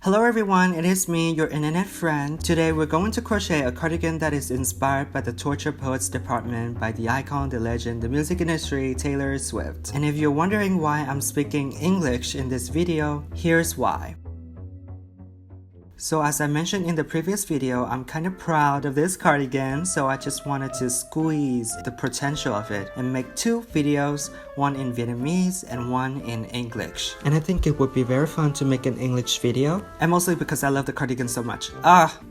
Hello everyone, it is me, your internet friend. Today we're going to crochet a cardigan that is inspired by the torture poets department by the icon, the legend, the music industry, Taylor Swift. And if you're wondering why I'm speaking English in this video, here's why. So as I mentioned in the previous video, I'm kind of proud of this cardigan, so I just wanted to squeeze the potential of it and make two videos, one in Vietnamese and one in English. And I think it would be very fun to make an English video, and mostly because I love the cardigan so much.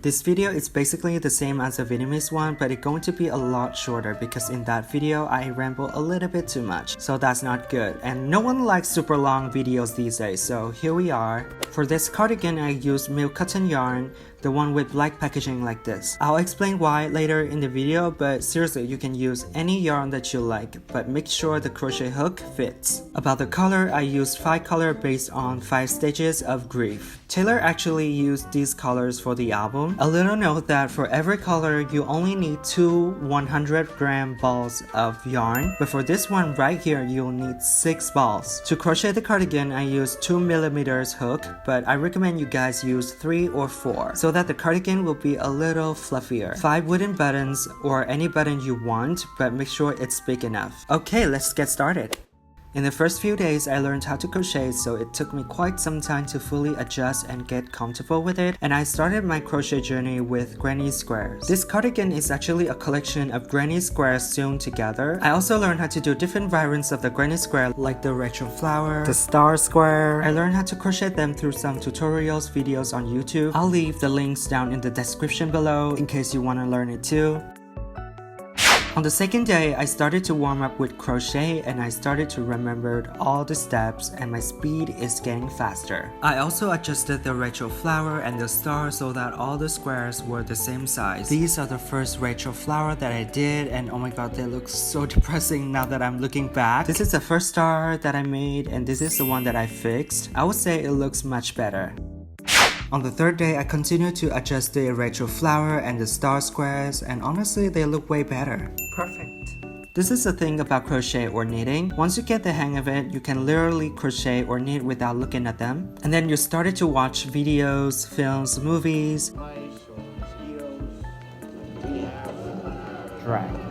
This video is basically the same as the Vietnamese one, but it's going to be a lot shorter because in that video I ramble a little bit too much, so that's not good. And no one likes super long videos these days, so here we are. For this cardigan, I used milk cotton yarn, the one with black packaging like this. I'll explain why later in the video, but seriously, you can use any yarn that you like, but make sure the crochet hook fits. About the color, I used 5 colors based on 5 stages of grief. Taylor actually used these colors for the album. A little note that for every color, you only need 2 100-gram balls of yarn, but for this one right here, you'll need 6 balls. To crochet the cardigan, I used 2mm hook, but I recommend you guys use 3 or 4, so that the cardigan will be a little fluffier. 5 wooden buttons or any button you want, but make sure it's big enough. Okay, let's get started. In the first few days, I learned how to crochet, so it took me quite some time to fully adjust and get comfortable with it, and I started my crochet journey with granny squares. This cardigan is actually a collection of granny squares sewn together. I also learned how to do different variants of the granny square, like the retro flower, the star square. I learned how to crochet them through some tutorials videos on YouTube. I'll leave the links down in the description below in case you want to learn it too. On the second day, I started to warm up with crochet and I started to remember all the steps and my speed is getting faster. I also adjusted the retro flower and the star so that all the squares were the same size. These are the first retro flower that I did, and oh my god, they look so depressing now that I'm looking back. This is the first star that I made and this is the one that I fixed. I would say it looks much better. On the third day, I continued to adjust the retro flower and the star squares, and honestly, they look way better. Perfect. This is the thing about crochet or knitting. Once you get the hang of it, you can literally crochet or knit without looking at them. And then you started to watch videos, films, movies. Dragons.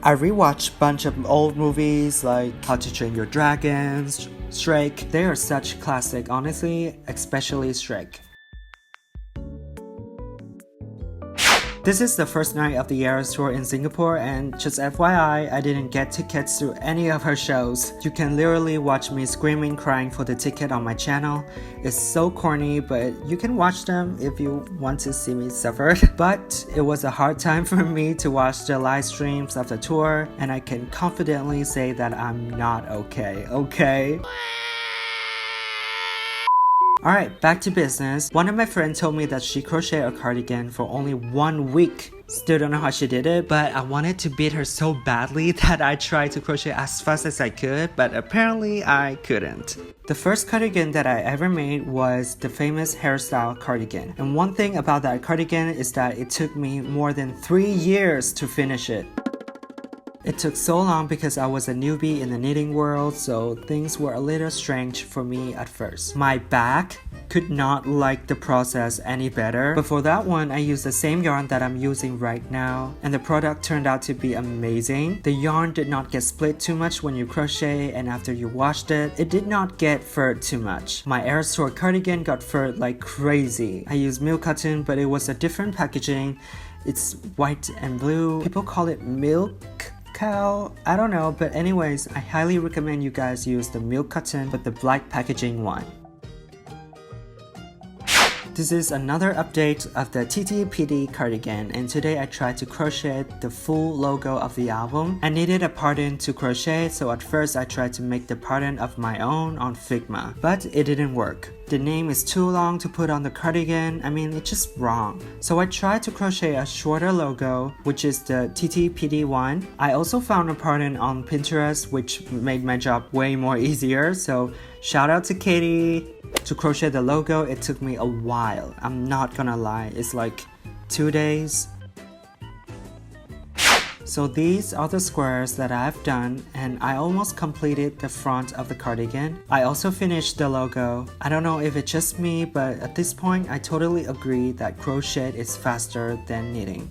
I rewatched a bunch of old movies like How to Train Your Dragon, Shrek. They are such classic, honestly, especially Shrek. This is the first night of the Eras tour in Singapore, and just FYI, I didn't get tickets to any of her shows. You can literally watch me screaming crying for the ticket on my channel. It's so corny, but you can watch them if you want to see me suffer. But it was a hard time for me to watch the live streams of the tour, and I can confidently say that I'm not okay? Alright, back to business. One of my friends told me that she crocheted a cardigan for only 1 week. Still don't know how she did it, but I wanted to beat her so badly that I tried to crochet as fast as I could, but apparently I couldn't. The first cardigan that I ever made was the famous hairstyle cardigan. And one thing about that cardigan is that it took me more than 3 years to finish it. It took so long because I was a newbie in the knitting world, so things were a little strange for me at first. My back could not like the process any better, but for that one, I used the same yarn that I'm using right now, and the product turned out to be amazing. The yarn did not get split too much when you crochet, and after you washed it, it did not get furred too much. My Eras Tour cardigan got furred like crazy. I used milk cotton, but it was a different packaging. It's white and blue. People call it milk cow, I don't know, but anyways, I highly recommend you guys use the milk cotton but the black packaging one. This is another update of the TTPD cardigan, and today I tried to crochet the full logo of the album. I needed a pattern to crochet, so at first I tried to make the pattern of my own on Figma, but it didn't work. The name is too long to put on the cardigan, it's just wrong. So I tried to crochet a shorter logo, which is the TTPD one. I also found a pattern on Pinterest, which made my job way more easier, so shout out to Katie. To crochet the logo, it took me a while. I'm not gonna lie, it's like 2 days. So these are the squares that I've done, and I almost completed the front of the cardigan. I also finished the logo. I don't know if it's just me, but at this point I totally agree that crochet is faster than knitting.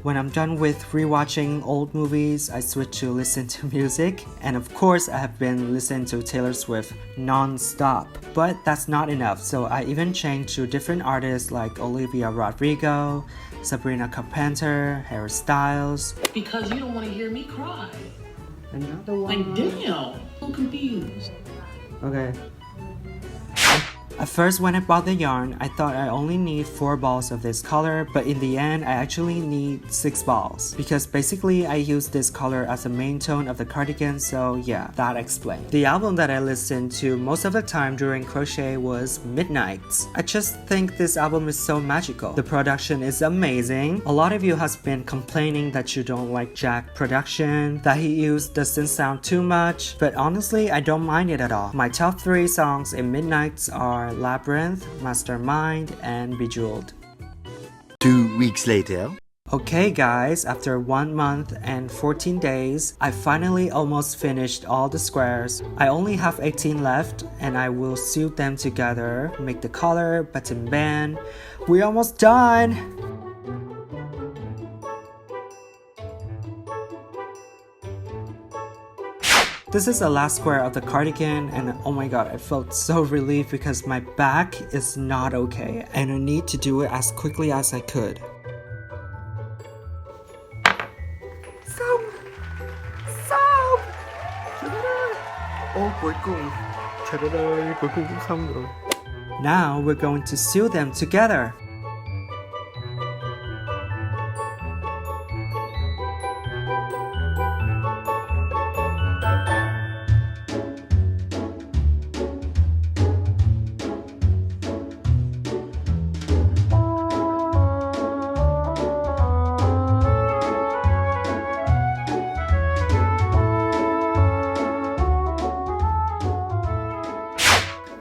When I'm done with rewatching old movies, I switch to listen to music, and of course I have been listening to Taylor Swift non-stop. But that's not enough, so I even changed to different artists like Olivia Rodrigo, Sabrina Carpenter, Harry Styles. Because you don't want to hear me cry. Another one. Like, damn, I'm confused. Okay. At first, when I bought the yarn, I thought I only need 4 balls of this color, but in the end, I actually need 6 balls. Because basically, I use this color as the main tone of the cardigan, so yeah, that explains. The album that I listened to most of the time during crochet was Midnights. I just think this album is so magical. The production is amazing. A lot of you has been complaining that you don't like Jack production, that he used doesn't sound too much, but honestly, I don't mind it at all. My top 3 songs in Midnights are Labyrinth, Mastermind, and Bejeweled. 2 weeks later. Okay guys, after 1 month and 14 days, I finally almost finished all the squares. I only have 18 left and I will sew them together, make the collar, button band. We're almost done! This is the last square of the cardigan, and oh my god, I felt so relieved because my back is not okay and I need to do it as quickly as I could. Xong! Cuối cùng. Trời đất ơi, cuối cùng cũng xong rồi. Now we're going to sew them together.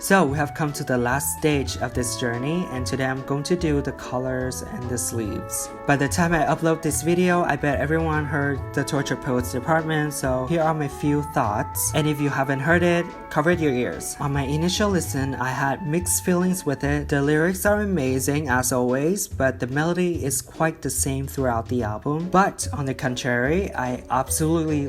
So we have come to the last stage of this journey, and today I'm going to do the colors and the sleeves. By the time I upload this video, I bet everyone heard the Torture Poets department, so here are my few thoughts. And if you haven't heard it, cover your ears. On my initial listen, I had mixed feelings with it. The lyrics are amazing as always, but the melody is quite the same throughout the album. But on the contrary, I absolutely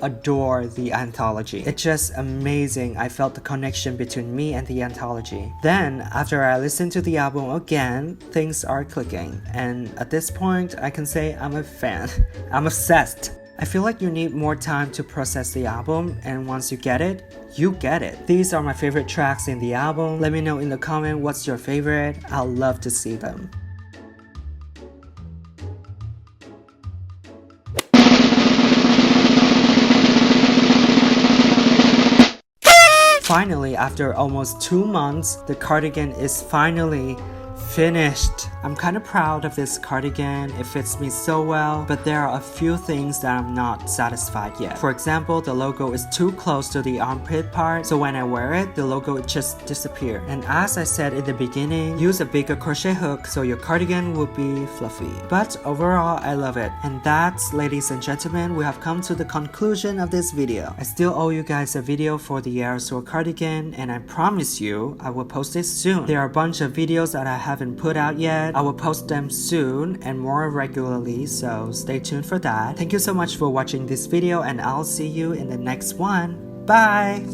adore the anthology. It's just amazing. I felt the connection between me and the anthology. Then, after I listened to the album again, things are clicking. And at this point, I can say I'm a fan. I'm obsessed. I feel like you need more time to process the album, and once you get it, you get it. These are my favorite tracks in the album. Let me know in the comment what's your favorite. I'll love to see them. Finally, after almost 2 months, the cardigan is finally finished. I'm kind of proud of this cardigan. It fits me so well, but there are a few things that I'm not satisfied yet. For example, the logo is too close to the armpit part, so when I wear it, the logo just disappears. And as I said in the beginning, use a bigger crochet hook so your cardigan will be fluffy. But overall, I love it. And that's, ladies and gentlemen, we have come to the conclusion of this video. I still owe you guys a video for the aerosol cardigan, and I promise you, I will post it soon. There are a bunch of videos that I haven't put out yet. I will post them soon and more regularly, so stay tuned for that. Thank you so much for watching this video, and I'll see you in the next one. Bye!